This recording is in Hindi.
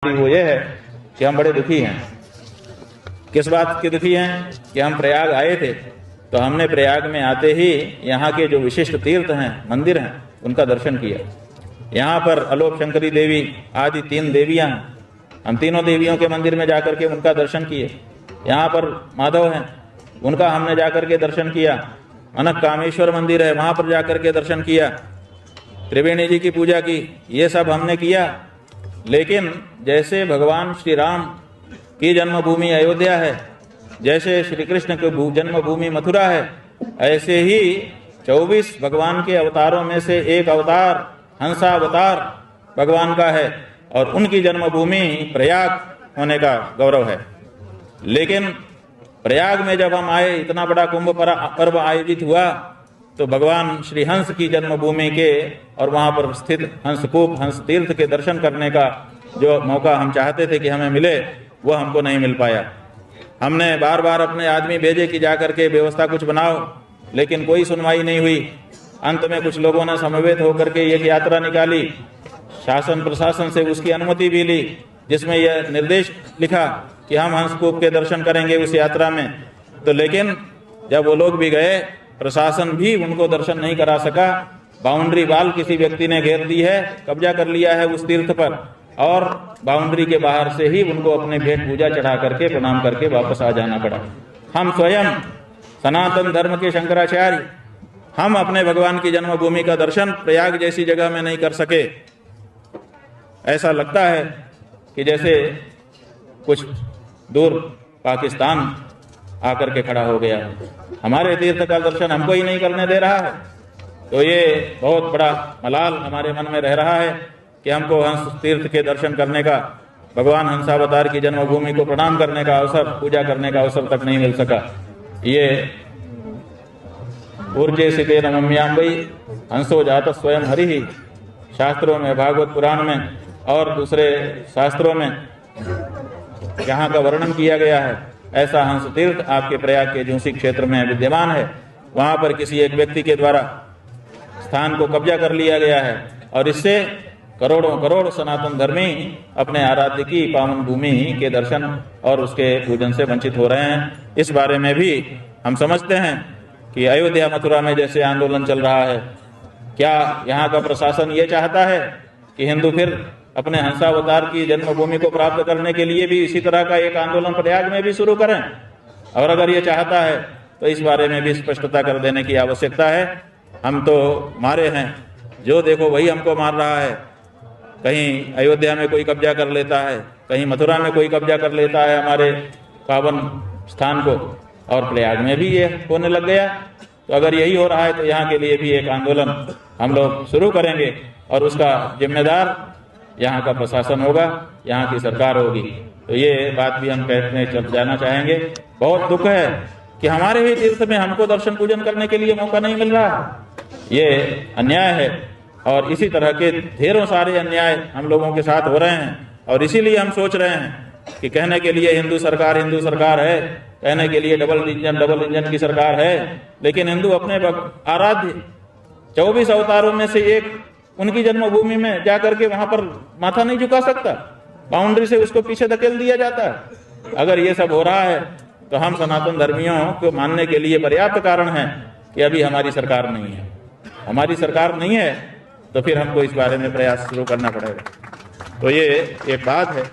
वो ये है कि हम बड़े दुखी हैं। किस बात के दुखी हैं कि हम प्रयाग आए थे तो हमने प्रयाग में आते ही यहाँ के जो विशिष्ट तीर्थ हैं, मंदिर हैं, उनका दर्शन किया। यहाँ पर अलोक शंकरी देवी आदि 3 देवियाँ हैं, हम तीनों देवियों के मंदिर में जाकर के उनका दर्शन किए। यहाँ पर माधव हैं, उनका हमने जाकर के दर्शन किया। अनक कामेश्वर मंदिर है, वहाँ पर जाकर के दर्शन किया। त्रिवेणी जी की पूजा की, ये सब हमने किया। लेकिन जैसे भगवान श्री राम की जन्मभूमि अयोध्या है, जैसे श्री कृष्ण की जन्मभूमि मथुरा है, ऐसे ही 24 भगवान के अवतारों में से एक अवतार हंसावतार भगवान का है और उनकी जन्मभूमि प्रयाग होने का गौरव है। लेकिन प्रयाग में जब हम आए, इतना बड़ा कुंभ पर्व आयोजित हुआ, तो भगवान श्री हंस की जन्मभूमि के और वहाँ पर स्थित हंसकूप हंस तीर्थ के दर्शन करने का जो मौका हम चाहते थे कि हमें मिले, वो हमको नहीं मिल पाया। हमने बार बार अपने आदमी भेजे कि जाकर के व्यवस्था कुछ बनाओ, लेकिन कोई सुनवाई नहीं हुई। अंत में कुछ लोगों ने समवेत होकर के एक यात्रा निकाली, शासन प्रशासन से उसकी अनुमति भी ली, जिसमें यह निर्देश लिखा कि हम हंसकूप के दर्शन करेंगे उस यात्रा में। तो लेकिन जब वो लोग भी गए, प्रशासन भी उनको दर्शन नहीं करा सका। बाउंड्री वाल किसी व्यक्ति ने घेर दी है, कब्जा कर लिया है उस तीर्थ पर, और बाउंड्री के बाहर से ही उनको अपने भेंट पूजा चढ़ा करके प्रणाम करके वापस आ जाना पड़ा। हम स्वयं सनातन धर्म के शंकराचार्य, हम अपने भगवान की जन्मभूमि का दर्शन प्रयाग जैसी जगह में नहीं कर सके। ऐसा लगता है कि जैसे कुछ दूर पाकिस्तान आकर के खड़ा हो गया, हमारे तीर्थ का दर्शन हमको ही नहीं करने दे रहा है। तो ये बहुत बड़ा मलाल हमारे मन में रह रहा है कि हमको हंस तीर्थ के दर्शन करने का, भगवान हंसावतार की जन्मभूमि को प्रणाम करने का अवसर, पूजा करने का अवसर तक नहीं मिल सका। ये ऊर्जे सिते नम्याम्बई हंसो जात स्वयं हरि ही, शास्त्रों में, भागवत पुराण में और दूसरे शास्त्रों में यहाँ का वर्णन किया गया है। ऐसा हंस तीर्थ आपके प्रयाग के झूसी क्षेत्र में विद्यमान है। वहाँ पर किसी एक व्यक्ति के द्वारा स्थान को कब्जा कर लिया गया है और इससे करोड़ों करोड़ सनातन धर्मी अपने आराध्य की पावन भूमि के दर्शन और उसके पूजन से वंचित हो रहे हैं। इस बारे में भी हम समझते हैं कि अयोध्या मथुरा में जैसे आंदोलन चल रहा है, क्या यहाँ का प्रशासन ये चाहता है कि हिंदू फिर अपने हंसावतार की जन्मभूमि को प्राप्त करने के लिए भी इसी तरह का एक आंदोलन प्रयाग में भी शुरू करें? और अगर ये चाहता है तो इस बारे में भी स्पष्टता कर देने की आवश्यकता है। हम तो मारे हैं, जो देखो वही हमको मार रहा है। कहीं अयोध्या में कोई कब्जा कर लेता है, कहीं मथुरा में कोई कब्जा कर लेता है हमारे पावन स्थान को, और प्रयाग में भी ये होने लग गया। तो अगर यही हो रहा है तो यहाँ के लिए भी एक आंदोलन हम लोग शुरू करेंगे और उसका जिम्मेदार यहाँ का प्रशासन होगा, यहाँ की सरकार होगी। तो ये बात भी हम कहने चल जाना चाहेंगे। बहुत दुख है कि हमारे ही तीर्थ में हमको दर्शन पूजन करने के लिए मौका नहीं मिल रहा। ये अन्याय है और इसी तरह के ढेरों सारे अन्याय हम लोगों के साथ हो रहे हैं। और इसीलिए हम सोच रहे हैं कि कहने के लिए हिंदू सरकार है, कहने के लिए डबल इंजन की सरकार है, लेकिन हिंदू अपने आराध्य 24 अवतारों में से एक उनकी जन्मभूमि में जाकर के वहां पर माथा नहीं झुका सकता। बाउंड्री से उसको पीछे धकेल दिया जाता है। अगर ये सब हो रहा है तो हम सनातन धर्मियों को मानने के लिए पर्याप्त कारण है कि अभी हमारी सरकार नहीं है। हमारी सरकार नहीं है तो फिर हमको इस बारे में प्रयास शुरू करना पड़ेगा। तो ये एक बात है।